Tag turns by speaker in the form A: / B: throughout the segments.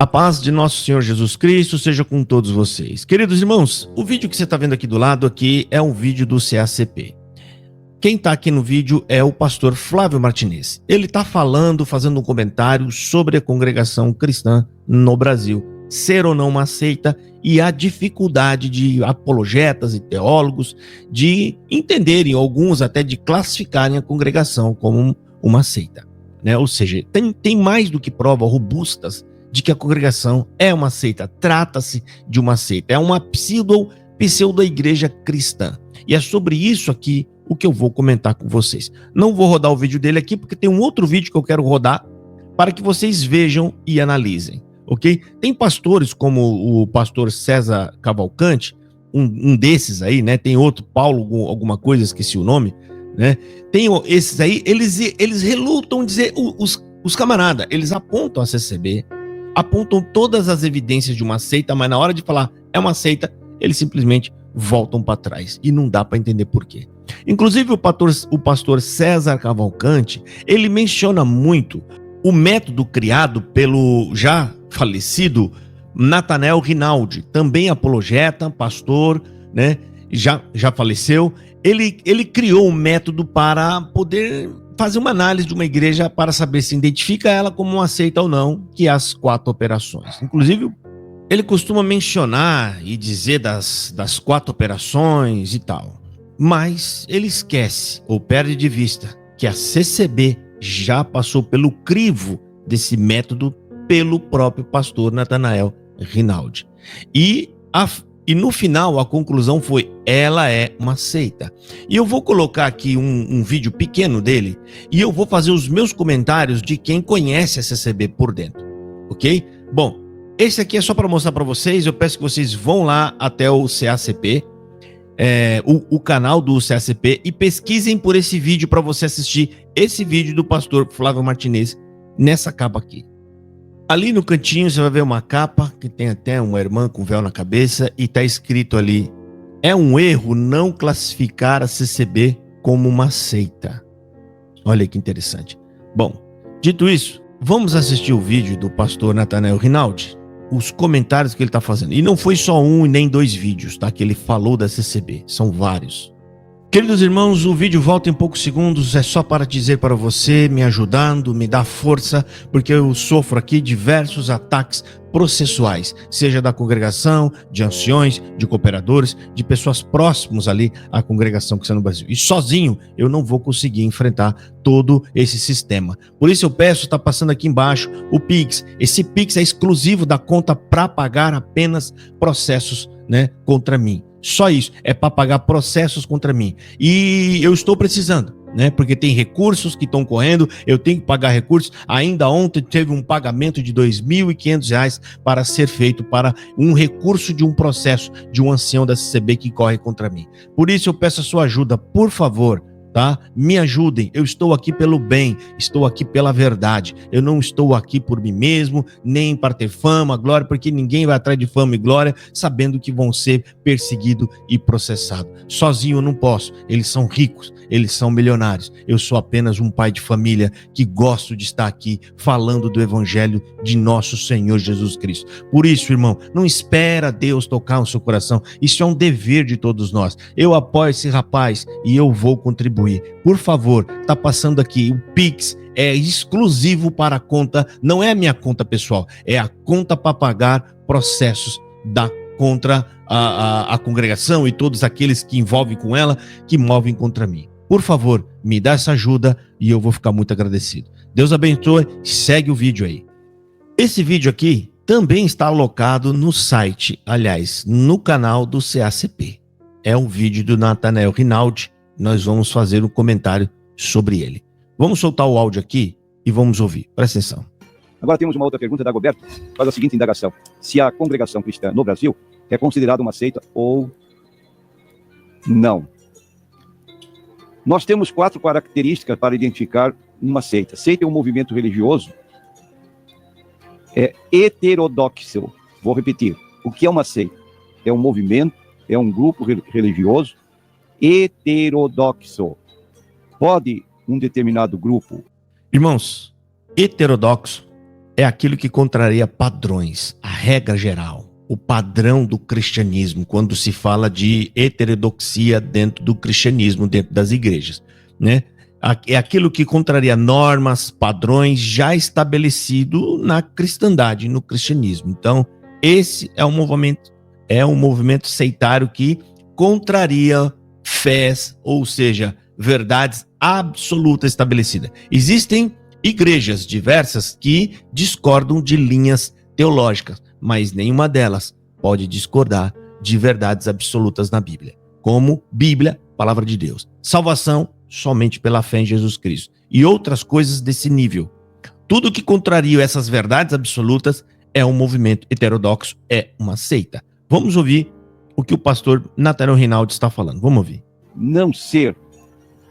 A: A paz de nosso Senhor Jesus Cristo seja com todos vocês. Queridos irmãos, o vídeo que você está vendo aqui do lado aqui é um vídeo do CACP. Quem está aqui no vídeo é o pastor Flávio Martinez. Ele está fazendo um comentário sobre a congregação cristã no Brasil, ser ou não uma seita e a dificuldade de apologetas e teólogos de entenderem, alguns até de classificarem a congregação como uma seita, né? Ou seja, tem mais do que provas robustas de que a congregação é uma seita, trata-se de uma seita, é uma pseudo-igreja cristã. E é sobre isso aqui o que eu vou comentar com vocês. Não vou rodar o vídeo dele aqui, porque tem um outro vídeo que eu quero rodar para que vocês vejam e analisem, ok? Tem pastores como o pastor César Cavalcante, um desses aí, né? Tem outro, Paulo, alguma coisa, esqueci o nome, né? Tem esses aí, eles relutam dizer, os camaradas, eles apontam a CCB, apontam todas as evidências de uma seita, mas na hora de falar é uma seita, eles simplesmente voltam para trás. E não dá para entender por quê. Inclusive o pastor César Cavalcante, ele menciona muito o método criado pelo já falecido Nathanael Rinaldi, também apologeta, pastor, né? Já faleceu. Ele criou um método para poder fazer uma análise de uma igreja para saber se identifica ela como uma seita ou não, que é as 4 operações. Inclusive, ele costuma mencionar e dizer das 4 operações e tal, mas ele esquece ou perde de vista que a CCB já passou pelo crivo desse método pelo próprio pastor Nathanael Rinaldi. E no final a conclusão foi, ela é uma seita. E eu vou colocar aqui um vídeo pequeno dele e eu vou fazer os meus comentários de quem conhece a CCB por dentro, ok? Bom, esse aqui é só para mostrar para vocês, eu peço que vocês vão lá até o CACP, o canal do CACP, e pesquisem por esse vídeo para você assistir esse vídeo do pastor Flávio Martinez nessa capa aqui. Ali no cantinho você vai ver uma capa que tem até uma irmã com véu na cabeça e está escrito ali: é um erro não classificar a CCB como uma seita. Olha que interessante. Bom, dito isso, vamos assistir o vídeo do pastor Nathanael Rinaldi, os comentários que ele está fazendo. E não foi só um e nem 2 vídeos, tá? Que ele falou da CCB, são vários. Queridos irmãos, o vídeo volta em poucos segundos, é só para dizer para você, me ajudando, me dar força, porque eu sofro aqui diversos ataques processuais, seja da congregação, de anciões, de cooperadores, de pessoas próximas ali à congregação cristã no Brasil. E sozinho eu não vou conseguir enfrentar todo esse sistema. Por isso eu peço, está passando aqui embaixo, o Pix. Esse Pix é exclusivo da conta para pagar apenas processos, né, contra mim. Só isso, é para pagar processos contra mim. E eu estou precisando, né? Porque tem recursos que estão correndo, eu tenho que pagar recursos. Ainda ontem teve um pagamento de R$ 2.500 para ser feito para um recurso de um processo de um ancião da CCB que corre contra mim. Por isso eu peço a sua ajuda, por favor. Tá? Me ajudem, eu estou aqui pelo bem, estou aqui pela verdade, eu não estou aqui por mim mesmo, nem para ter fama, glória, porque ninguém vai atrás de fama e glória sabendo que vão ser perseguidos e processados. Sozinho eu não posso, eles são ricos, eles são milionários, eu sou apenas um pai de família que gosto de estar aqui falando do evangelho de nosso Senhor Jesus Cristo. Por isso, irmão, não espera Deus tocar no seu coração, isso é um dever de todos nós. Eu apoio esse rapaz e eu vou contribuir. Por favor, tá passando aqui, o Pix é exclusivo para a conta, não é a minha conta pessoal, é a conta para pagar processos contra a congregação e todos aqueles que envolvem com ela, que movem contra mim. Por favor, me dá essa ajuda e eu vou ficar muito agradecido. Deus abençoe, segue o vídeo aí. Esse vídeo aqui também está alocado no site, aliás, no canal do CACP. É um vídeo do Nathanael Rinaldi. Nós vamos fazer um comentário sobre ele. Vamos soltar o áudio aqui e vamos ouvir. Presta atenção.
B: Agora temos uma outra pergunta da Goberto. Faz a seguinte indagação: se a congregação cristã no Brasil é considerada uma seita ou não? Nós temos 4 características para identificar uma seita. Seita é um movimento religioso heterodoxo. Vou repetir. O que é uma seita? É um movimento, é um grupo religioso heterodoxo. Pode um determinado grupo...
A: Irmãos, heterodoxo é aquilo que contraria padrões, a regra geral, o padrão do cristianismo, quando se fala de heterodoxia dentro do cristianismo, dentro das igrejas, né? É aquilo que contraria normas, padrões já estabelecido na cristandade, no cristianismo. Então, esse é um movimento sectário que contraria fés, ou seja, verdades absolutas estabelecidas. Existem igrejas diversas que discordam de linhas teológicas, mas nenhuma delas pode discordar de verdades absolutas na Bíblia, como Bíblia, palavra de Deus. Salvação somente pela fé em Jesus Cristo. E outras coisas desse nível. Tudo que contraria essas verdades absolutas é um movimento heterodoxo, é uma seita. Vamos ouvir o que o pastor Nathanael Rinaldi está falando. Vamos ouvir.
B: Não ser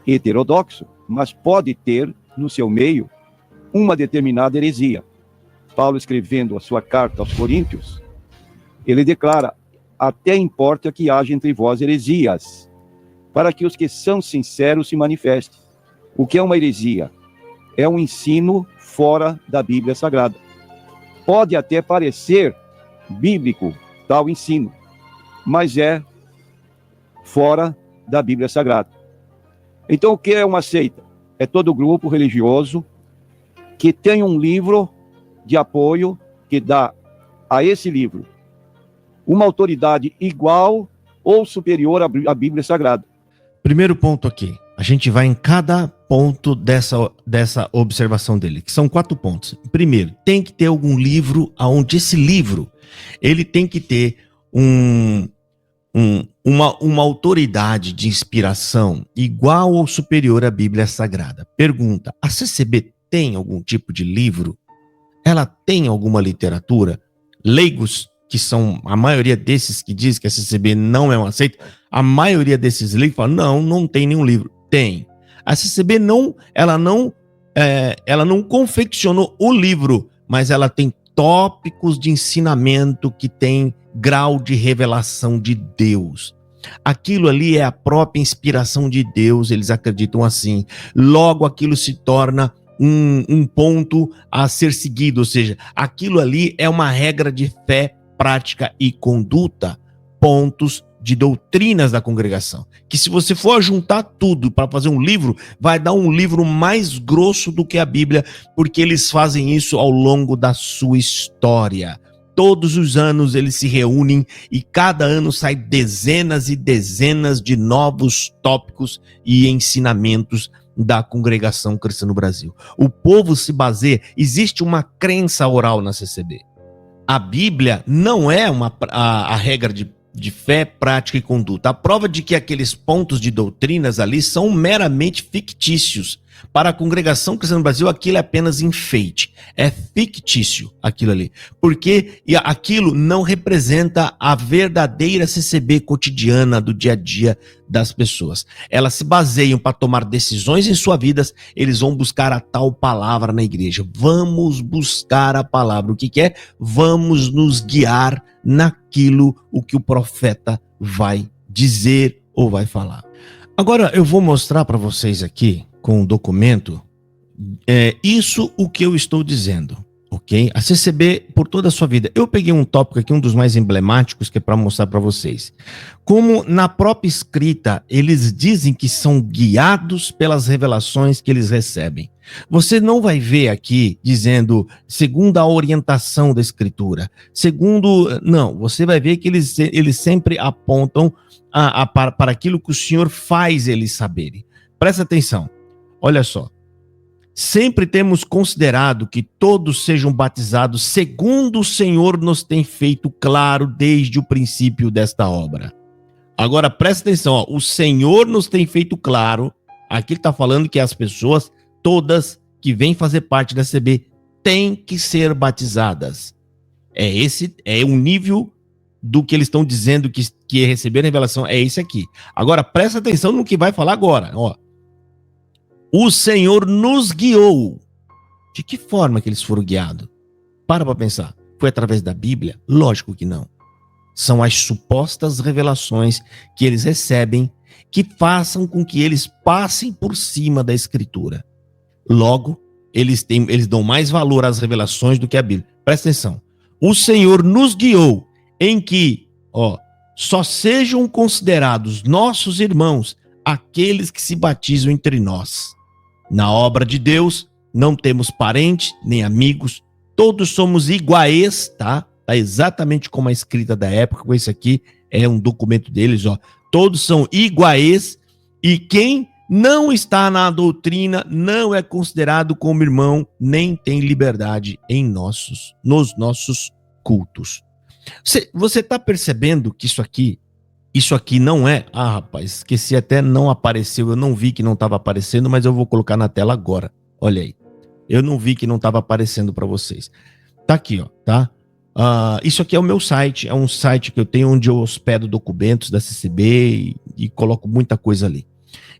B: heterodoxo, mas pode ter no seu meio uma determinada heresia. Paulo, escrevendo a sua carta aos Coríntios, ele declara: até importa que haja entre vós heresias, para que os que são sinceros se manifestem. O que é uma heresia? É um ensino fora da Bíblia Sagrada. Pode até parecer bíblico tal ensino, mas é fora da Bíblia Sagrada. Então, o que é uma seita? É todo grupo religioso que tem um livro de apoio que dá a esse livro uma autoridade igual ou superior à Bíblia Sagrada.
A: Primeiro ponto aqui, a gente vai em cada ponto dessa observação dele, que são 4 pontos. Primeiro, tem que ter algum livro onde esse livro ele tem que ter uma autoridade de inspiração igual ou superior à Bíblia Sagrada. Pergunta, a CCB tem algum tipo de livro? Ela tem alguma literatura? Leigos, que são a maioria desses que diz que a CCB não é uma seita, a maioria desses leigos falam, não tem nenhum livro. Tem. A CCB ela não confeccionou o livro, mas ela tem tópicos de ensinamento que tem grau de revelação de Deus. Aquilo ali é a própria inspiração de Deus, eles acreditam assim. Logo, aquilo se torna um ponto a ser seguido, ou seja, aquilo ali é uma regra de fé, prática e conduta, pontos de doutrinas da congregação, que se você for juntar tudo para fazer um livro, vai dar um livro mais grosso do que a Bíblia, porque eles fazem isso ao longo da sua história. Todos os anos eles se reúnem e cada ano sai dezenas e dezenas de novos tópicos e ensinamentos da congregação cristã no Brasil. O povo se baseia, existe uma crença oral na CCB. A Bíblia não é a regra de fé, prática e conduta. A prova de que aqueles pontos de doutrinas ali são meramente fictícios. Para a congregação cristã no Brasil, aquilo é apenas enfeite. É fictício aquilo ali. Porque aquilo não representa a verdadeira CCB cotidiana do dia a dia das pessoas. Elas se baseiam para tomar decisões em suas vidas, eles vão buscar a tal palavra na igreja. Vamos buscar a palavra. O que é? Vamos nos guiar naquilo o que o profeta vai dizer ou vai falar. Agora eu vou mostrar para vocês aqui com o documento, isso o que eu estou dizendo, ok? A CCB, por toda a sua vida, eu peguei um tópico aqui, um dos mais emblemáticos, que é para mostrar para vocês. Como na própria escrita, eles dizem que são guiados pelas revelações que eles recebem. Você não vai ver aqui dizendo, segundo a orientação da escritura, não, você vai ver que eles sempre apontam para aquilo que o Senhor faz eles saberem. Presta atenção. Olha só, sempre temos considerado que todos sejam batizados segundo o Senhor nos tem feito claro desde o princípio desta obra. Agora presta atenção, o Senhor nos tem feito claro, aqui ele está falando que as pessoas todas que vêm fazer parte da CB têm que ser batizadas. É o nível do que eles estão dizendo que receber a revelação, é esse aqui. Agora presta atenção no que vai falar agora, ó. O Senhor nos guiou. De que forma que eles foram guiados? Para pensar. Foi através da Bíblia? Lógico que não. São as supostas revelações que eles recebem que façam com que eles passem por cima da Escritura. Logo, eles dão mais valor às revelações do que a Bíblia. Presta atenção. O Senhor nos guiou em que, só sejam considerados nossos irmãos aqueles que se batizam entre nós. Na obra de Deus, não temos parentes nem amigos, todos somos iguais, tá? Tá exatamente como a escrita da época, esse aqui é um documento deles, todos são iguais e quem não está na doutrina não é considerado como irmão, nem tem liberdade nos nossos cultos. Você está percebendo que isso aqui não é... Ah, rapaz, esqueci, até não apareceu, eu não vi que não estava aparecendo, mas eu vou colocar na tela agora. Olha aí, eu não vi que não estava aparecendo para vocês. Tá aqui, tá? Isso aqui é o meu site, é um site que eu tenho onde eu hospedo documentos da CCB e coloco muita coisa ali.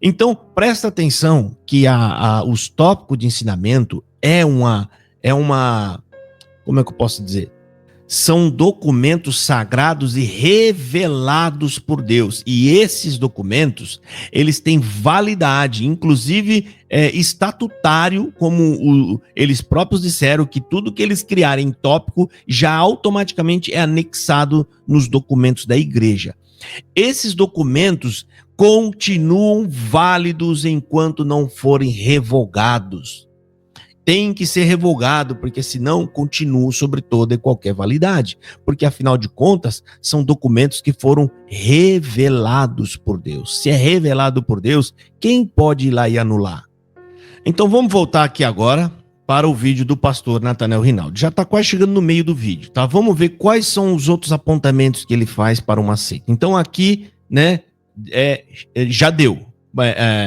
A: Então, presta atenção que os tópicos de ensinamento é uma... Como é que eu posso dizer? São documentos sagrados e revelados por Deus. E esses documentos, eles têm validade, inclusive estatutário, como eles próprios disseram, que tudo que eles criarem em tópico já automaticamente é anexado nos documentos da igreja. Esses documentos continuam válidos enquanto não forem revogados. Tem que ser revogado, porque senão continuam sobre toda e qualquer validade. Porque, afinal de contas, são documentos que foram revelados por Deus. Se é revelado por Deus, quem pode ir lá e anular? Então, vamos voltar aqui agora para o vídeo do pastor Nathanael Rinaldi. Já está quase chegando no meio do vídeo, tá? Vamos ver quais são os outros apontamentos que ele faz para uma seita. Então, aqui, né, já deu.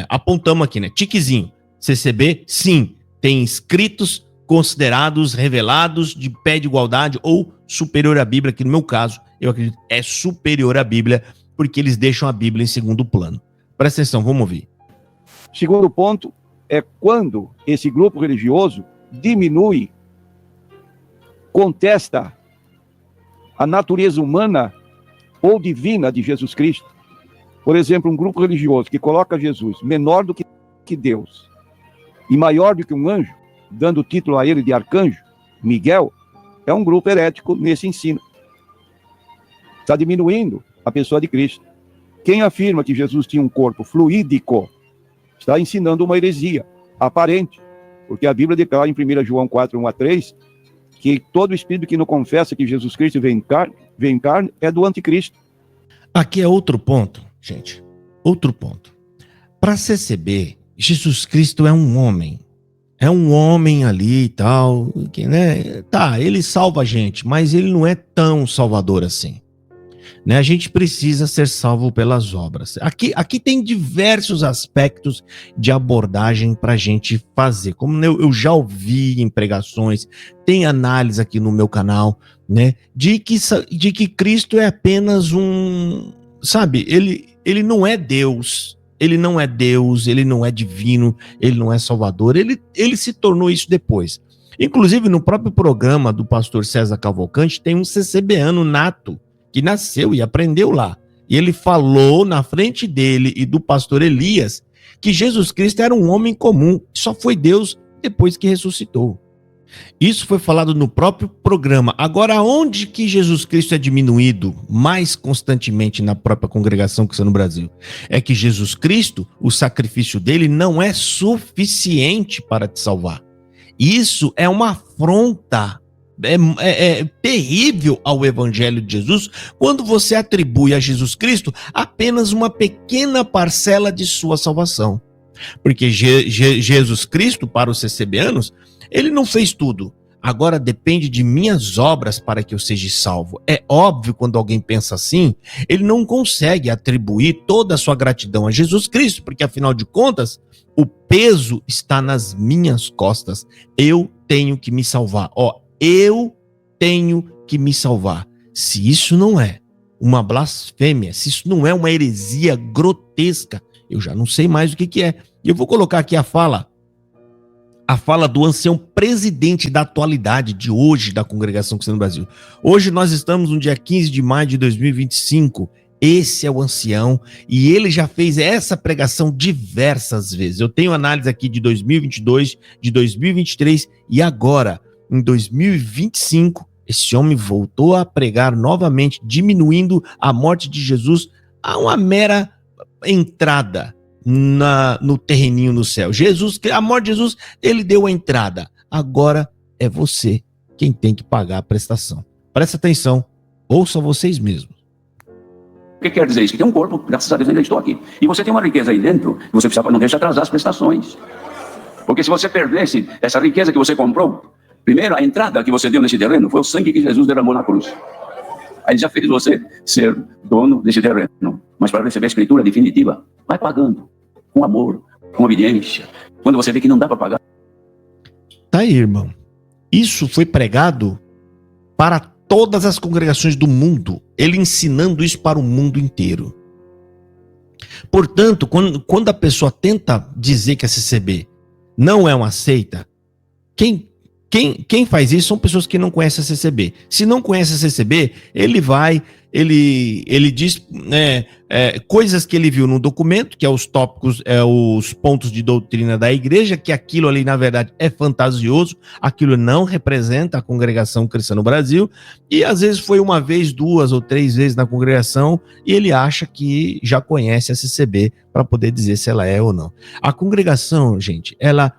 A: Apontamos aqui, né? Tiquezinho. CCB, sim. Tem escritos considerados revelados de pé de igualdade ou superior à Bíblia, que no meu caso, eu acredito, é superior à Bíblia, porque eles deixam a Bíblia em segundo plano. Presta atenção, vamos ouvir.
B: Segundo ponto é quando esse grupo religioso diminui, contesta a natureza humana ou divina de Jesus Cristo. Por exemplo, um grupo religioso que coloca Jesus menor do que Deus e maior do que um anjo, dando o título a ele de arcanjo, Miguel, é um grupo herético nesse ensino. Está diminuindo a pessoa de Cristo. Quem afirma que Jesus tinha um corpo fluídico está ensinando uma heresia aparente, porque a Bíblia declara em 1 João 4, 1 a 3, que todo espírito que não confessa que Jesus Cristo veio em carne é do anticristo.
A: Aqui é outro ponto, gente. Outro ponto. Para CCB, Jesus Cristo é um homem. É um homem ali e tal, que, né? Tá, ele salva a gente, mas ele não é tão salvador assim. Né? A gente precisa ser salvo pelas obras. Aqui tem diversos aspectos de abordagem para a gente fazer. Como eu já ouvi em pregações, tem análise aqui no meu canal, né? De que Cristo é apenas um... Sabe, ele não é Deus. Ele não é Deus, ele não é divino, ele não é salvador, ele se tornou isso depois. Inclusive, no próprio programa do pastor César Cavalcante, tem um CCBano nato, que nasceu e aprendeu lá. E ele falou na frente dele e do pastor Elias que Jesus Cristo era um homem comum, só foi Deus depois que ressuscitou. Isso foi falado no próprio programa. Agora, onde que Jesus Cristo é diminuído mais constantemente na própria congregação cristã no Brasil? É que Jesus Cristo, o sacrifício dele não é suficiente para te salvar. Isso é uma afronta, é terrível ao evangelho de Jesus, quando você atribui a Jesus Cristo apenas uma pequena parcela de sua salvação. Porque Jesus Cristo, para os CCBanos, ele não fez tudo. Agora depende de minhas obras para que eu seja salvo. É óbvio, quando alguém pensa assim, ele não consegue atribuir toda a sua gratidão a Jesus Cristo, porque afinal de contas, o peso está nas minhas costas. Eu tenho que me salvar. Eu tenho que me salvar. Se isso não é uma blasfêmia, se isso não é uma heresia grotesca, eu já não sei mais o que é. E eu vou colocar aqui a fala do ancião presidente da atualidade de hoje da Congregação Cristã no Brasil. Hoje nós estamos no dia 15 de maio de 2025. Esse é o ancião e ele já fez essa pregação diversas vezes. Eu tenho análise aqui de 2022, de 2023 e agora, em 2025, esse homem voltou a pregar novamente, diminuindo a morte de Jesus a uma mera entrada no terreninho no céu. A morte de Jesus, ele deu a entrada. Agora é você quem tem que pagar a prestação. Presta atenção, ouça vocês mesmos.
C: O que quer dizer isso? Que tem um corpo, graças a Deus ainda estou aqui. E você tem uma riqueza aí dentro, que você precisa, não deixa atrasar as prestações. Porque se você perdesse essa riqueza que você comprou, primeiro, a entrada que você deu nesse terreno foi o sangue que Jesus derramou na cruz. Aí ele já fez você ser dono desse terreno. Mas para receber a escritura definitiva, vai pagando. Com amor, com obediência. Quando você vê que não dá para pagar.
A: Tá aí, irmão. Isso foi pregado para todas as congregações do mundo. Ele ensinando isso para o mundo inteiro. Portanto, quando a pessoa tenta dizer que a CCB não é uma seita, quem faz isso são pessoas que não conhecem a CCB. Se não conhece a CCB, ele diz coisas que ele viu no documento, que é os tópicos, os pontos de doutrina da igreja, que aquilo ali, na verdade, é fantasioso, aquilo não representa a congregação cristã no Brasil, e às vezes foi uma vez, 2 ou 3 vezes na congregação, e ele acha que já conhece a CCB para poder dizer se ela é ou não. A congregação, gente, ela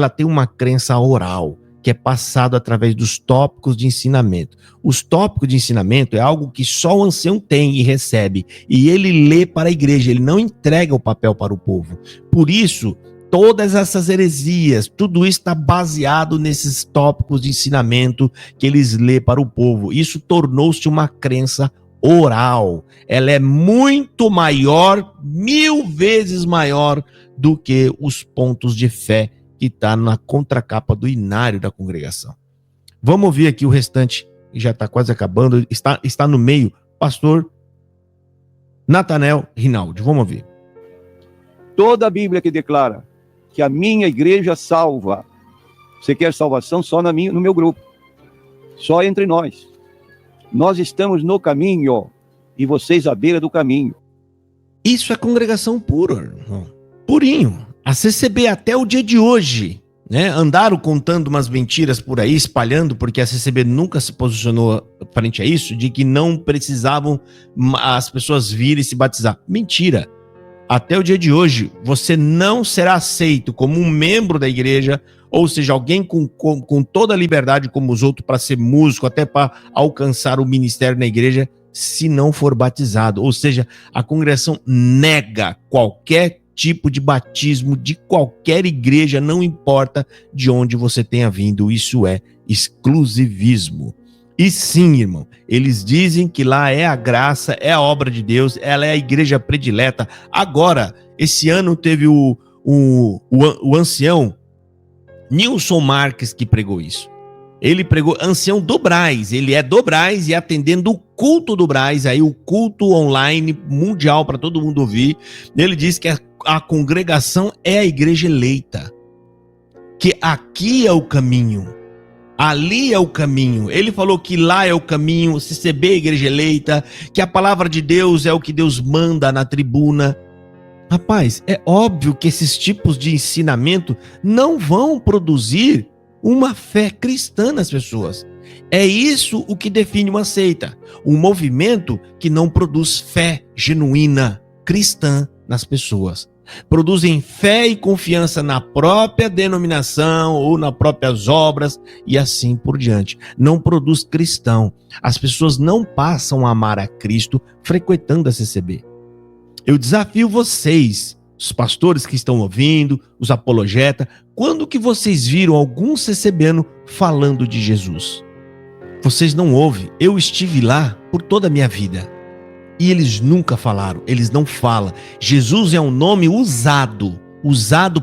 A: tem uma crença oral, que é passado através dos tópicos de ensinamento. Os tópicos de ensinamento é algo que só o ancião tem e recebe, e ele lê para a igreja, ele não entrega o papel para o povo. Por isso, todas essas heresias, tudo isso está baseado nesses tópicos de ensinamento que eles lê para o povo. Isso tornou-se uma crença oral. Ela é muito maior, 1000 vezes maior do que os pontos de fé que está na contracapa do inário da congregação. Vamos ouvir aqui o restante, que já está quase acabando, está no meio, pastor Natanel Rinaldi. Vamos ouvir.
B: Toda a Bíblia que declara que a minha igreja salva, você quer salvação só no meu grupo, só entre nós. Nós estamos no caminho e vocês à beira do caminho.
A: Isso é congregação pura, irmão. Purinho. A CCB até o dia de hoje, né, andaram contando umas mentiras por aí, espalhando, porque a CCB nunca se posicionou frente a isso, de que não precisavam as pessoas virem se batizar. Mentira. Até o dia de hoje, você não será aceito como um membro da igreja, ou seja, alguém com toda a liberdade como os outros para ser músico, até para alcançar o ministério na igreja, se não for batizado. Ou seja, a congregação nega qualquer tipo de batismo de qualquer igreja, não importa de onde você tenha vindo, isso é exclusivismo. E sim, irmão, eles dizem que lá é a graça, é a obra de Deus, ela é a igreja predileta. Agora, esse ano teve o ancião Nilson Marques que pregou isso. Ele pregou, ancião do Brás, ele é do Brás e atendendo o culto do Brás, aí o culto online mundial para todo mundo ouvir. Ele disse que a congregação é a igreja eleita, que aqui é o caminho, ali é o caminho. Ele falou que lá é o caminho, CCB é a igreja eleita, que a palavra de Deus é o que Deus manda na tribuna. Rapaz, é óbvio que esses tipos de ensinamento não vão produzir uma fé cristã nas pessoas. É isso o que define uma seita, um movimento que não produz fé genuína cristã nas pessoas. Produzem fé e confiança na própria denominação ou nas próprias obras e assim por diante. Não produz cristão. As pessoas não passam a amar a Cristo frequentando a CCB. Eu desafio vocês, os pastores que estão ouvindo, os apologetas, quando que vocês viram algum CCBano falando de Jesus? Vocês não ouvem. Eu estive lá por toda a minha vida. E eles nunca falaram, eles não falam. Jesus é um nome usado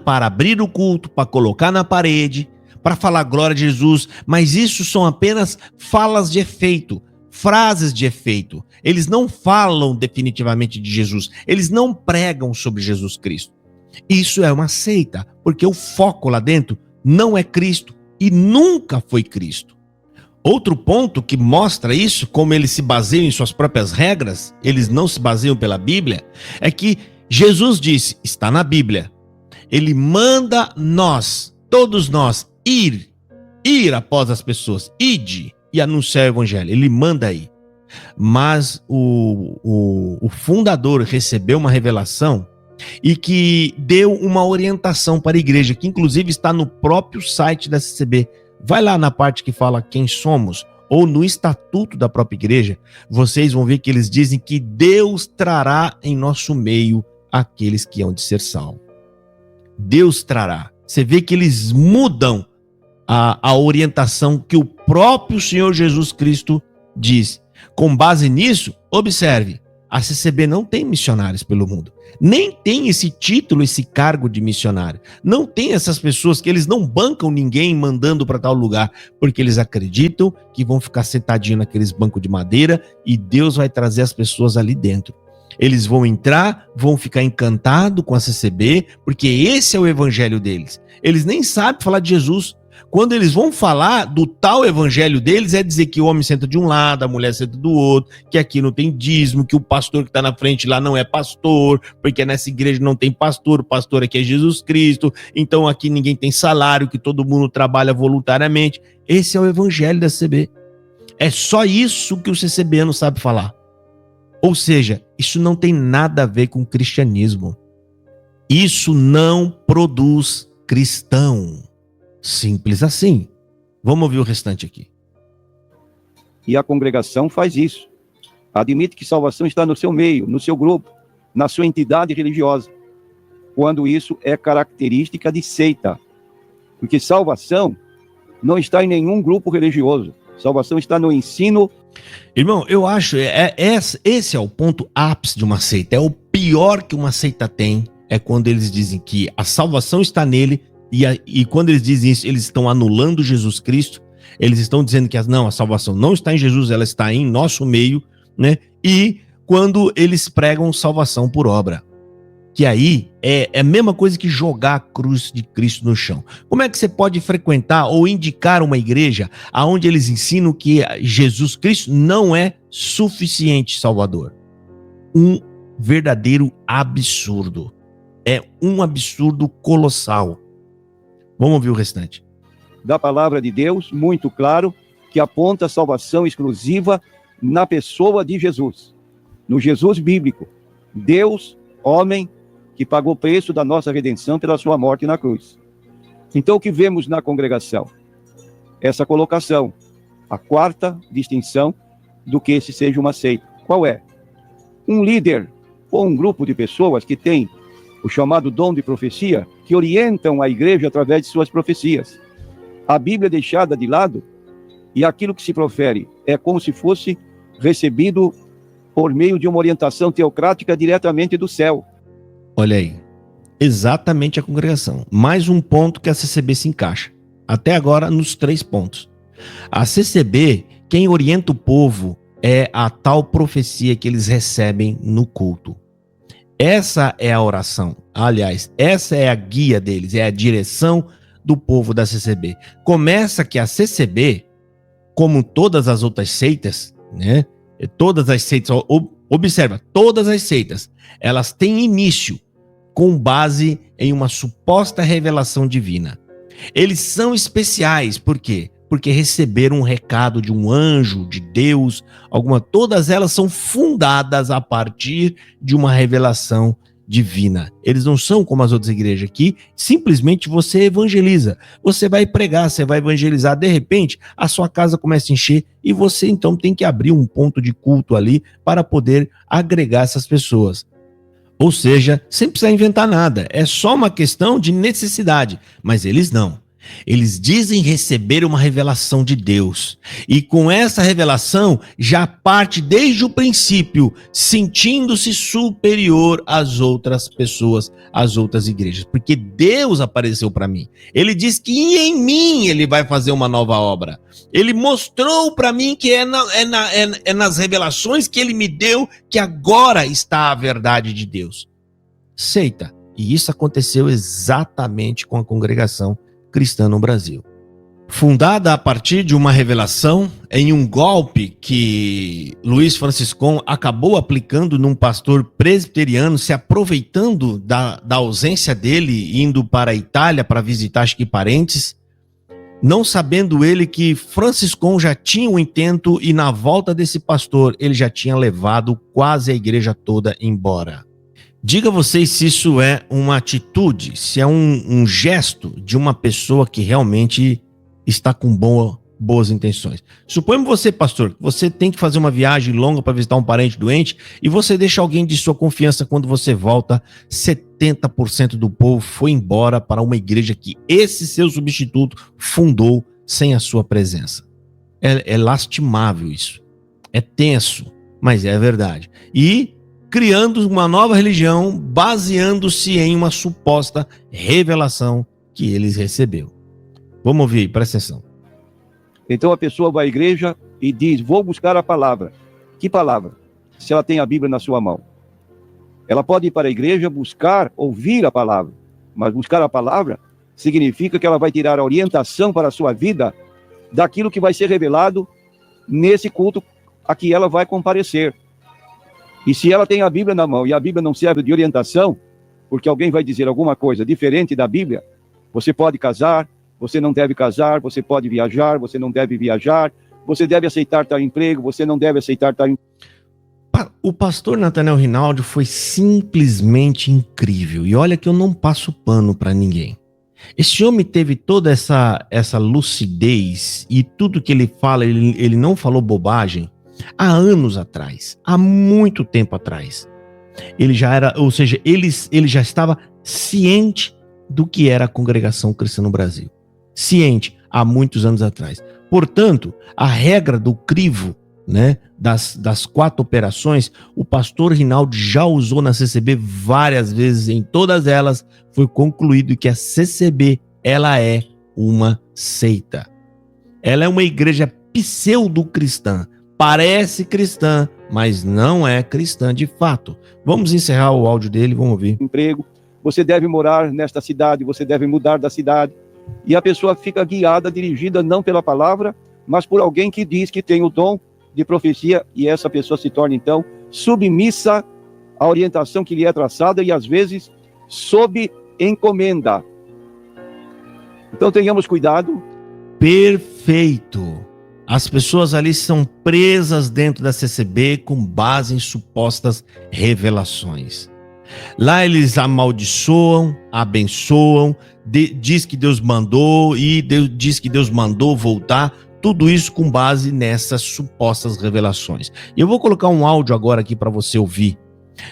A: para abrir o culto, para colocar na parede, para falar glória de Jesus, mas isso são apenas falas de efeito, frases de efeito. Eles não falam definitivamente de Jesus, eles não pregam sobre Jesus Cristo. Isso é uma seita, porque o foco lá dentro não é Cristo e nunca foi Cristo. Outro ponto que mostra isso, como eles se baseiam em suas próprias regras, eles não se baseiam pela Bíblia, é que Jesus disse, está na Bíblia, ele manda nós, todos nós, ir após as pessoas, ide e anunciar o evangelho, ele manda ir. Mas o fundador recebeu uma revelação e que deu uma orientação para a igreja, que inclusive está no próprio site da CCB. Vai lá na parte que fala quem somos, ou no estatuto da própria igreja, vocês vão ver que eles dizem que Deus trará em nosso meio aqueles que hão de ser salvos. Deus trará. Você vê que eles mudam a orientação que o próprio Senhor Jesus Cristo diz. Com base nisso, observe, a CCB não tem missionários pelo mundo. Nem tem esse título, esse cargo de missionário. Não tem essas pessoas que eles não bancam ninguém mandando para tal lugar, porque eles acreditam que vão ficar sentadinhos naqueles bancos de madeira e Deus vai trazer as pessoas ali dentro. Eles vão entrar, vão ficar encantados com a CCB, porque esse é o evangelho deles. Eles nem sabem falar de Jesus. Quando eles vão falar do tal evangelho deles, é dizer que o homem senta de um lado, a mulher senta do outro, que aqui não tem dízimo, que o pastor que está na frente lá não é pastor, porque nessa igreja não tem pastor, o pastor aqui é Jesus Cristo, então aqui ninguém tem salário, que todo mundo trabalha voluntariamente. Esse é o evangelho da CCB. É só isso que o CCBano sabe falar. Ou seja, isso não tem nada a ver com cristianismo. Isso não produz cristão. Simples assim. Vamos ouvir o restante aqui.
B: E a congregação faz isso. Admite que salvação está no seu meio, no seu grupo, na sua entidade religiosa, quando isso é característica de seita. Porque salvação não está em nenhum grupo religioso. Salvação está no ensino.
A: Irmão, eu acho, esse é o ponto ápice de uma seita. É o pior que uma seita tem, é quando eles dizem que a salvação está nele, e quando eles dizem isso, eles estão anulando Jesus Cristo, eles estão dizendo que a salvação não está em Jesus, ela está em nosso meio, né? E quando eles pregam salvação por obra, que aí é a mesma coisa que jogar a cruz de Cristo no chão. Como é que você pode frequentar ou indicar uma igreja onde eles ensinam que Jesus Cristo não é suficiente salvador? Um verdadeiro absurdo. É um absurdo colossal. Vamos ouvir o restante.
B: Da palavra de Deus, muito claro, que aponta a salvação exclusiva na pessoa de Jesus. No Jesus bíblico. Deus, homem, que pagou o preço da nossa redenção pela sua morte na cruz. Então, o que vemos na congregação? Essa colocação, a quarta distinção do que esse seja uma seita. Qual é? Um líder ou um grupo de pessoas que tem o chamado dom de profecia, que orientam a igreja através de suas profecias. A Bíblia é deixada de lado e aquilo que se profere é como se fosse recebido por meio de uma orientação teocrática diretamente do céu.
A: Olha aí, exatamente a congregação. Mais um ponto que a CCB se encaixa. Até agora, nos 3 pontos. A CCB, quem orienta o povo é a tal profecia que eles recebem no culto. Essa é a oração. Aliás, essa é a guia deles, é a direção do povo da CCB. Começa que a CCB, como todas as outras seitas, né? Todas as seitas, observa, todas as seitas, elas têm início com base em uma suposta revelação divina. Eles são especiais, por quê? Porque receberam um recado de um anjo, de Deus, todas elas são fundadas a partir de uma revelação divina. Eles não são como as outras igrejas aqui, simplesmente você evangeliza, você vai pregar, você vai evangelizar, de repente a sua casa começa a encher e você então tem que abrir um ponto de culto ali para poder agregar essas pessoas. Ou seja, sem precisar inventar nada, é só uma questão de necessidade, mas eles não. Eles dizem receber uma revelação de Deus. E com essa revelação, já parte desde o princípio, sentindo-se superior às outras pessoas, às outras igrejas. Porque Deus apareceu para mim. Ele diz que em mim ele vai fazer uma nova obra. Ele mostrou para mim que é nas revelações que ele me deu que agora está a verdade de Deus. Seita. E isso aconteceu exatamente com a congregação cristã no Brasil. fundada a partir de uma revelação em um golpe que Luiz Franciscon acabou aplicando num pastor presbiteriano, se aproveitando da ausência dele, indo para a Itália para visitar, acho que parentes, não sabendo ele que Franciscon já tinha um intento e na volta desse pastor ele já tinha levado quase a igreja toda embora. Diga vocês se isso é uma atitude, se é um gesto de uma pessoa que realmente está com boas intenções. Suponhamos você, pastor, que você tem que fazer uma viagem longa para visitar um parente doente e você deixa alguém de sua confiança. Quando você volta, 70% do povo foi embora para uma igreja que esse seu substituto fundou sem a sua presença. É lastimável isso. É tenso, mas é verdade. E criando uma nova religião baseando-se em uma suposta revelação que eles receberam. Vamos ouvir, presta atenção.
B: Então a pessoa vai à igreja e diz, vou buscar a palavra. Que palavra? Se ela tem a Bíblia na sua mão. Ela pode ir para a igreja buscar, ouvir a palavra. Mas buscar a palavra significa que ela vai tirar a orientação para a sua vida daquilo que vai ser revelado nesse culto a que ela vai comparecer. E se ela tem a Bíblia na mão e a Bíblia não serve de orientação, porque alguém vai dizer alguma coisa diferente da Bíblia, você pode casar, você não deve casar, você pode viajar, você não deve viajar, você deve aceitar tal emprego, você não deve aceitar tal emprego.
A: O pastor Nathanael Rinaldi foi simplesmente incrível. E olha que eu não passo pano para ninguém. Esse homem teve toda essa lucidez e tudo que ele fala, ele não falou bobagem há anos atrás, há muito tempo atrás. Ele já era, ou seja, ele já estava ciente do que era a congregação cristã no Brasil. Ciente, há muitos anos atrás. Portanto, a regra do crivo, né, das 4 operações, o pastor Rinaldi já usou na CCB várias vezes. Em todas elas foi concluído que a CCB, ela é uma seita. Ela é uma igreja pseudo-cristã. Parece cristã, mas não é cristã de fato. Vamos encerrar o áudio dele, vamos ouvir.
B: Emprego, você deve morar nesta cidade, você deve mudar da cidade. E a pessoa fica guiada, dirigida não pela palavra, mas por alguém que diz que tem o dom de profecia, e essa pessoa se torna então submissa à orientação que lhe é traçada e às vezes sob encomenda. Então tenhamos cuidado.
A: Perfeito. As pessoas ali são presas dentro da CCB com base em supostas revelações. Lá eles amaldiçoam, abençoam, diz que Deus mandou e diz que Deus mandou voltar. Tudo isso com base nessas supostas revelações. E eu vou colocar um áudio agora aqui para você ouvir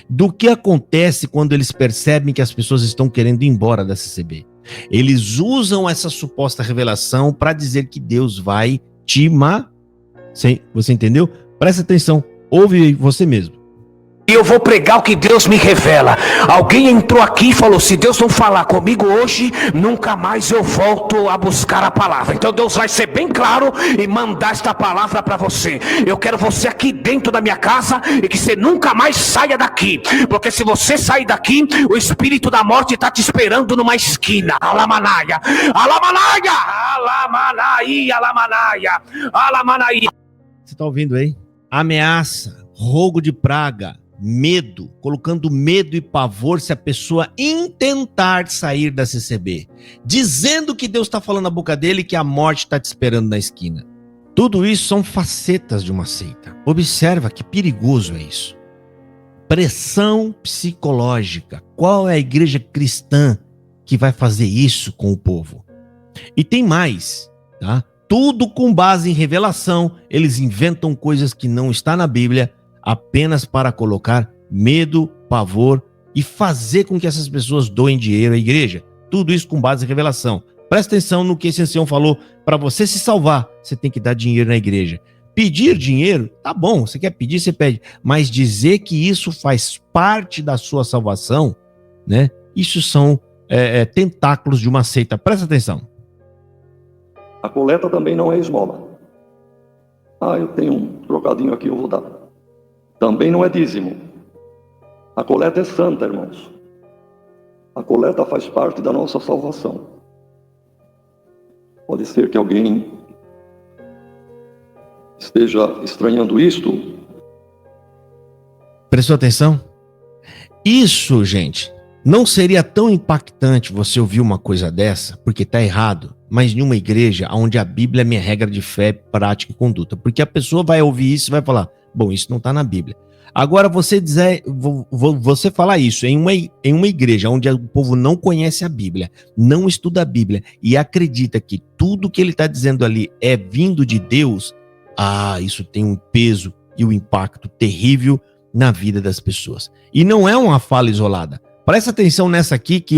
A: do que acontece quando eles percebem que as pessoas estão querendo ir embora da CCB. Eles usam essa suposta revelação para dizer que Deus vai te Você entendeu? Presta atenção, ouve você mesmo.
D: E eu vou pregar o que Deus me revela. Alguém entrou aqui e falou, se Deus não falar comigo hoje, nunca mais eu volto a buscar a palavra. Então Deus vai ser bem claro e mandar esta palavra para você. Eu quero você aqui dentro da minha casa e que você nunca mais saia daqui. Porque se você sair daqui, o espírito da morte está te esperando numa esquina. Alamanaia, alamanaia, alamanaia, alamanaia, alamanaia.
A: Você está ouvindo aí? Ameaça, rogo de praga, medo, colocando medo e pavor se a pessoa intentar sair da CCB, dizendo que Deus está falando na boca dele que a morte está te esperando na esquina. Tudo isso são facetas de uma seita. Observa que perigoso é isso. Pressão psicológica. Qual é a igreja cristã que vai fazer isso com o povo? E tem mais, tá? Tudo com base em revelação. Eles inventam coisas que não está na Bíblia, apenas para colocar medo, pavor e fazer com que essas pessoas doem dinheiro à igreja. Tudo isso com base em revelação. Presta atenção no que esse ancião falou. Para você se salvar, você tem que dar dinheiro na igreja. Pedir dinheiro, tá bom, você quer pedir, você pede. Mas dizer que isso faz parte da sua salvação, né? Isso são tentáculos de uma seita. Presta atenção.
E: A coleta também não é esmola. Eu tenho um trocadinho aqui, eu vou dar. Também não é dízimo. A coleta é santa, irmãos. A coleta faz parte da nossa salvação. Pode ser que alguém esteja estranhando isto.
A: Prestou atenção? Isso, gente, não seria tão impactante você ouvir uma coisa dessa, porque tá errado, mas em uma igreja onde a Bíblia é minha regra de fé, prática e conduta. Porque a pessoa vai ouvir isso e vai falar, bom, isso não tá na Bíblia. Agora, você falar isso em uma igreja onde o povo não conhece a Bíblia, não estuda a Bíblia e acredita que tudo que ele está dizendo ali é vindo de Deus, isso tem um peso e um impacto terrível na vida das pessoas. E não é uma fala isolada. Presta atenção nessa aqui, que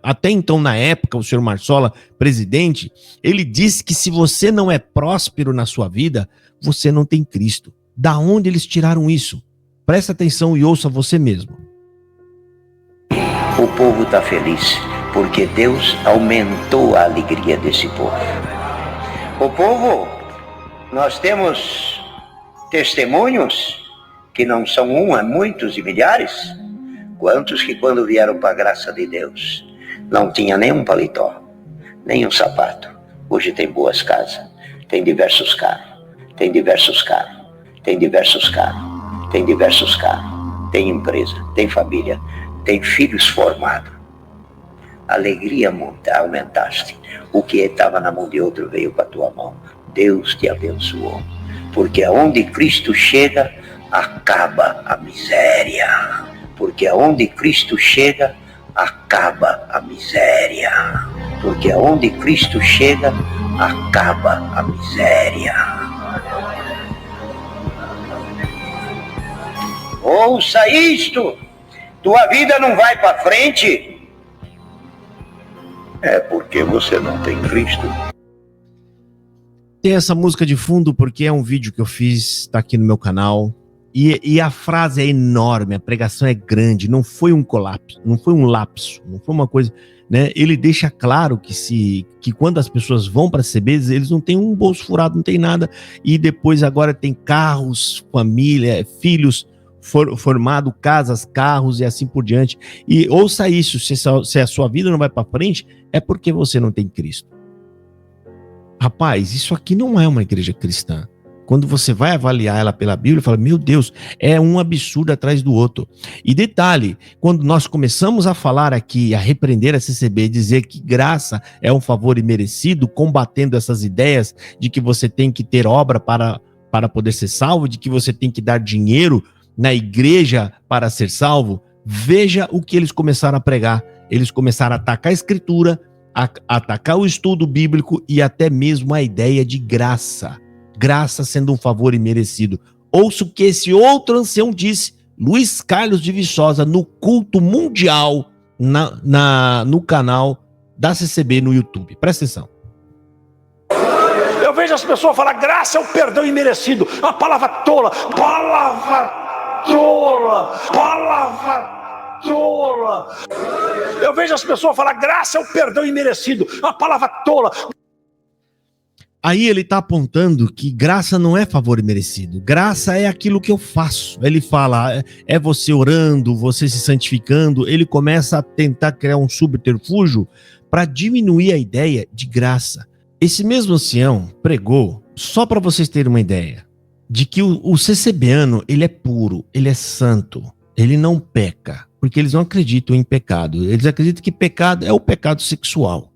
A: até então, na época, o senhor Marsola, presidente, ele disse que se você não é próspero na sua vida, você não tem Cristo. Da onde eles tiraram isso? Presta atenção e ouça você mesmo.
F: O povo está feliz, porque Deus aumentou a alegria desse povo. O povo, nós temos testemunhos, que não são um, é muitos e milhares. Quantos que quando vieram para a graça de Deus, não tinha nem um paletó, nem um sapato. Hoje tem boas casas, tem diversos carros, tem diversos carros, tem diversos carros. Tem diversos carros, tem empresa, tem família, tem filhos formados. Alegria aumentaste. O que estava na mão de outro veio para a tua mão. Deus te abençoou. Porque aonde Cristo chega, acaba a miséria. Porque aonde Cristo chega, acaba a miséria. Porque aonde Cristo chega, acaba a miséria. Ouça isto, tua vida não vai para frente, é porque você não tem Cristo.
A: Tem essa música de fundo porque é um vídeo que eu fiz, tá aqui no meu canal, e a frase é enorme, a pregação é grande, não foi um colapso, não foi um lapso, não foi uma coisa, né? Ele deixa claro que quando as pessoas vão para CBs, eles não têm um bolso furado, não tem nada, e depois agora tem carros, família, filhos, formado, casas, carros e assim por diante. E ouça isso, se a sua vida não vai para frente, é porque você não tem Cristo. Rapaz, isso aqui não é uma igreja cristã. Quando você vai avaliar ela pela Bíblia, fala, meu Deus, é um absurdo atrás do outro. E detalhe, quando nós começamos a falar aqui, a repreender a CCB, dizer que graça é um favor imerecido, combatendo essas ideias de que você tem que ter obra para poder ser salvo, de que você tem que dar dinheiro na igreja para ser salvo, veja o que eles começaram a pregar. Eles começaram a atacar a escritura, a atacar o estudo bíblico e até mesmo a ideia de graça. Graça sendo um favor imerecido. Ouça o que esse outro ancião disse, Luiz Carlos de Viçosa, no culto mundial, no canal da CCB no YouTube. Presta atenção.
G: Eu vejo as pessoas falar, graça é o perdão imerecido. A palavra tola, palavra tola. Eu vejo as pessoas falar, graça é o perdão imerecido. A palavra tola.
A: Aí ele está apontando que graça não é favor imerecido. Graça é aquilo que eu faço. Ele fala, é você orando, você se santificando. Ele começa a tentar criar um subterfúgio para diminuir a ideia de graça. Esse mesmo ancião pregou, só para vocês terem uma ideia, de que o CCBano, ele é puro, ele é santo, ele não peca, porque eles não acreditam em pecado. Eles acreditam que pecado é o pecado sexual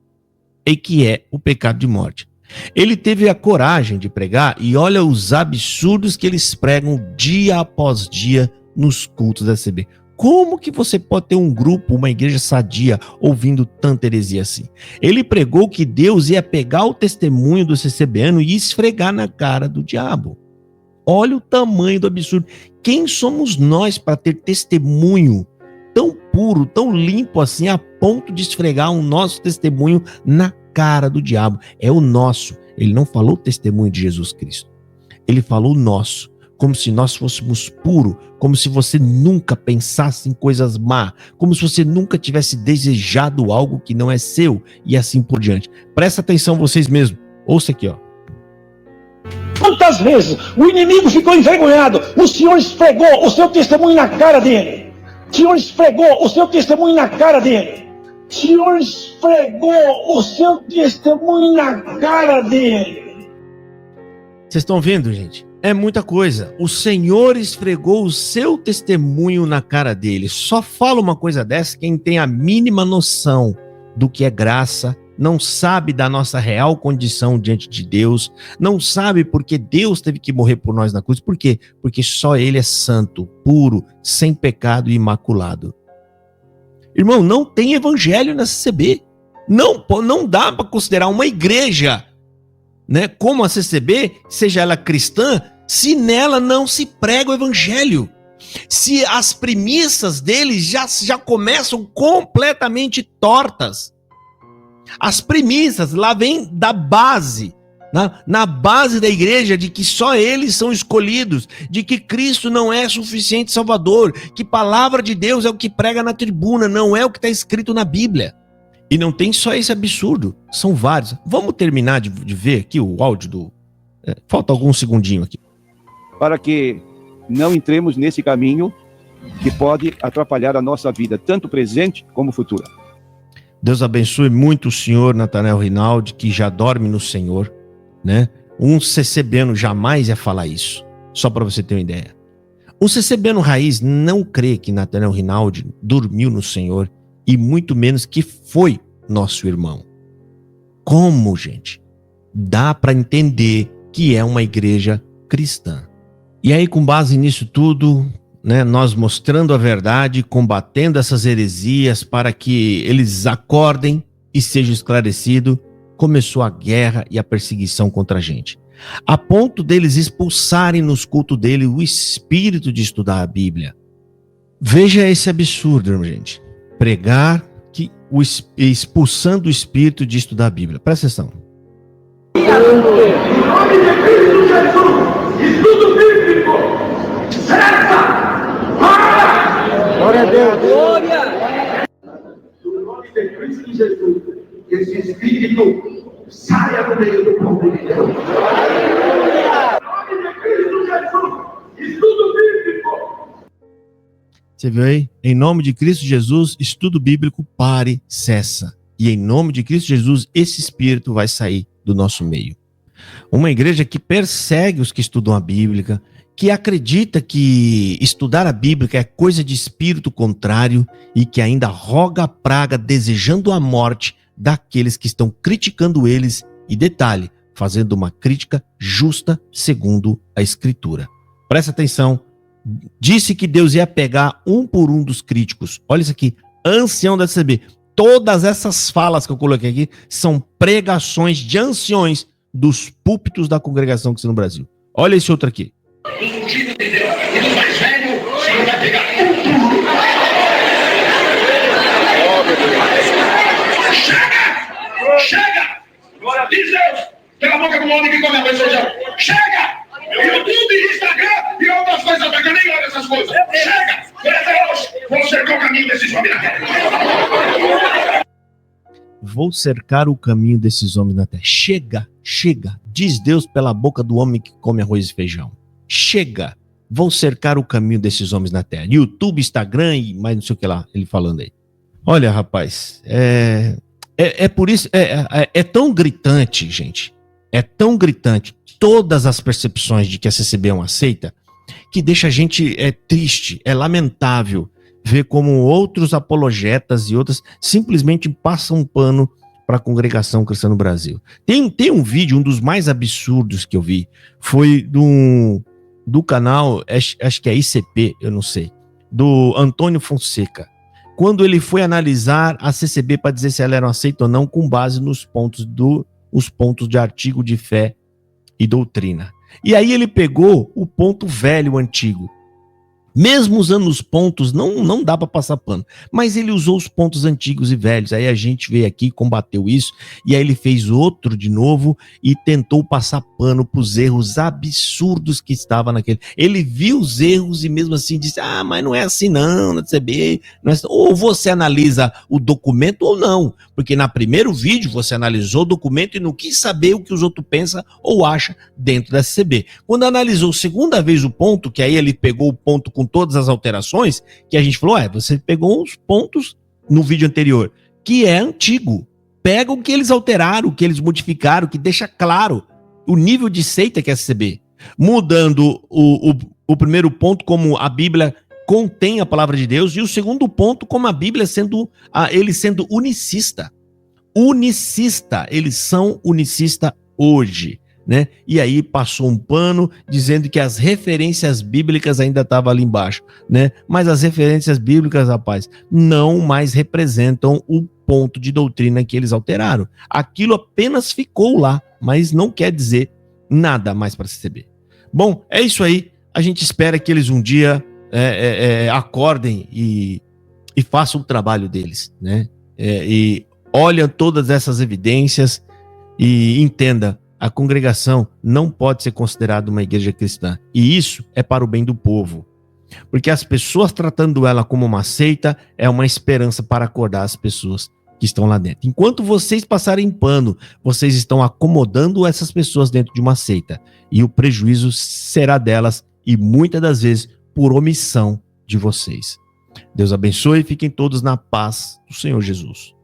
A: e que é o pecado de morte. Ele teve a coragem de pregar e olha os absurdos que eles pregam dia após dia nos cultos da CB. Como que você pode ter um grupo, uma igreja sadia, ouvindo tanta heresia assim? Ele pregou que Deus ia pegar o testemunho do CCBano e esfregar na cara do diabo. Olha o tamanho do absurdo. Quem somos nós para ter testemunho tão puro, tão limpo assim, a ponto de esfregar o nosso testemunho na cara do diabo? É o nosso. Ele não falou o testemunho de Jesus Cristo. Ele falou o nosso. Como se nós fôssemos puros, como se você nunca pensasse em coisas más, como se você nunca tivesse desejado algo que não é seu, e assim por diante. Presta atenção vocês mesmos. Ouça aqui, ó.
G: Quantas vezes o inimigo ficou envergonhado, o Senhor esfregou o seu testemunho na cara dele. O Senhor esfregou o seu testemunho na cara dele. O senhor esfregou o seu testemunho na cara dele.
A: Vocês estão vendo, gente? É muita coisa. O Senhor esfregou o seu testemunho na cara dele. Só fala uma coisa dessa quem tem a mínima noção do que é graça, não sabe da nossa real condição diante de Deus, não sabe porque Deus teve que morrer por nós na cruz. Por quê? Porque só Ele é santo, puro, sem pecado e imaculado. Irmão, não tem evangelho na CCB. Não dá para considerar uma igreja, né, como a CCB, seja ela cristã, se nela não se prega o evangelho. Se as premissas deles já começam completamente tortas. As premissas lá vêm da base, na base da igreja, de que só eles são escolhidos, de que Cristo não é suficiente Salvador, que palavra de Deus é o que prega na tribuna, não é o que está escrito na Bíblia. E não tem só esse absurdo, são vários. Vamos terminar de ver aqui o áudio do... falta algum segundinho aqui.
B: Para que não entremos nesse caminho que pode atrapalhar a nossa vida, tanto presente como futura.
A: Deus abençoe muito o senhor Natanael Rinaldi, que já dorme no Senhor, né? Um CCBano jamais ia falar isso, só para você ter uma ideia. Um CCBano raiz não crê que Natanael Rinaldi dormiu no Senhor, e muito menos que foi nosso irmão. Como, gente? Dá para entender que é uma igreja cristã. E aí, com base nisso tudo, né, nós mostrando a verdade, combatendo essas heresias para que eles acordem e sejam esclarecidos, começou a guerra e a perseguição contra a gente. A ponto deles expulsarem nos cultos dele o espírito de estudar a Bíblia. Veja esse absurdo, gente. Pregar que expulsando o espírito de estudar a Bíblia. Presta atenção.
G: Em nome de Cristo Jesus, estudo bíblico, certa, para! Glória a Deus! Glória! No nome de Cristo Jesus, esse espírito saia do meio do povo de Deus. Em nome de Cristo Jesus, estudo bíblico.
A: Você viu aí? Em nome de Cristo Jesus, estudo bíblico pare, cessa. E em nome de Cristo Jesus, esse espírito vai sair do nosso meio. Uma igreja que persegue os que estudam a Bíblia, que acredita que estudar a Bíblia é coisa de espírito contrário e que ainda roga a praga desejando a morte daqueles que estão criticando eles e, detalhe, fazendo uma crítica justa segundo a Escritura. Presta atenção. Disse que Deus ia pegar um por um dos críticos. Olha isso aqui, ancião da CCB. Todas essas falas que eu coloquei aqui são pregações de anciões dos púlpitos da congregação que está no Brasil. Olha esse outro aqui.
G: Dos ungidos de Deus e dos mais velhos, o Senhor vai pegar Chega! Chega! Glória a Deus! Pela boca do homem que come arroz e feijão. Chega! YouTube, Instagram e outras coisas, eu nem olho essas coisas. Chega! Deus, vou cercar o caminho desses homens na terra.
A: Vou cercar o caminho desses homens na terra. Chega, chega, diz Deus pela boca do homem que come arroz e feijão. Chega, vou cercar o caminho desses homens na terra. YouTube, Instagram e mais não sei o que lá, ele falando aí. Olha, rapaz, é por isso, é tão gritante, gente, é tão gritante todas as percepções de que a CCB é uma seita, que deixa a gente triste, é lamentável ver como outros apologetas e outras simplesmente passam um pano para a congregação cristã no Brasil. Tem um vídeo, um dos mais absurdos que eu vi, foi do canal, acho que é ICP, eu não sei, do Antônio Fonseca, quando ele foi analisar a CCB para dizer se ela era aceita ou não, com base nos pontos de artigo de fé e doutrina. E aí ele pegou o ponto velho, antigo. Mesmo usando os pontos, não dá para passar pano. Mas ele usou os pontos antigos e velhos. Aí a gente veio aqui, combateu isso. E aí ele fez outro de novo e tentou passar pano para os erros absurdos que estavam naquele. Ele viu os erros e mesmo assim disse, mas não é assim não, na CCB. Não é assim. Ou você analisa o documento ou não. Porque na primeiro vídeo você analisou o documento e não quis saber o que os outros pensam ou acham dentro da CCB. Quando analisou segunda vez o ponto, que aí ele pegou o ponto com todas as alterações, que a gente falou, você pegou uns pontos no vídeo anterior que é antigo. Pega o que eles alteraram, o que eles modificaram, que deixa claro o nível de seita que é a CCB. Mudando o primeiro ponto, como a Bíblia contém a palavra de Deus, e o segundo ponto, como a Bíblia sendo unicista. Unicista, eles são unicista hoje, né? E aí passou um pano dizendo que as referências bíblicas ainda estavam ali embaixo, né? Mas as referências bíblicas, rapaz, não mais representam o ponto de doutrina que eles alteraram. Aquilo apenas ficou lá, mas não quer dizer nada mais para CCB. Bom, é isso aí. A gente espera que eles um dia acordem e façam o trabalho deles, né? E olhem todas essas evidências e entenda, a congregação não pode ser considerada uma igreja cristã. E isso é para o bem do povo. Porque as pessoas tratando ela como uma seita é uma esperança para acordar as pessoas que estão lá dentro. Enquanto vocês passarem pano, vocês estão acomodando essas pessoas dentro de uma seita. E o prejuízo será delas e muitas das vezes por omissão de vocês. Deus abençoe e fiquem todos na paz do Senhor Jesus.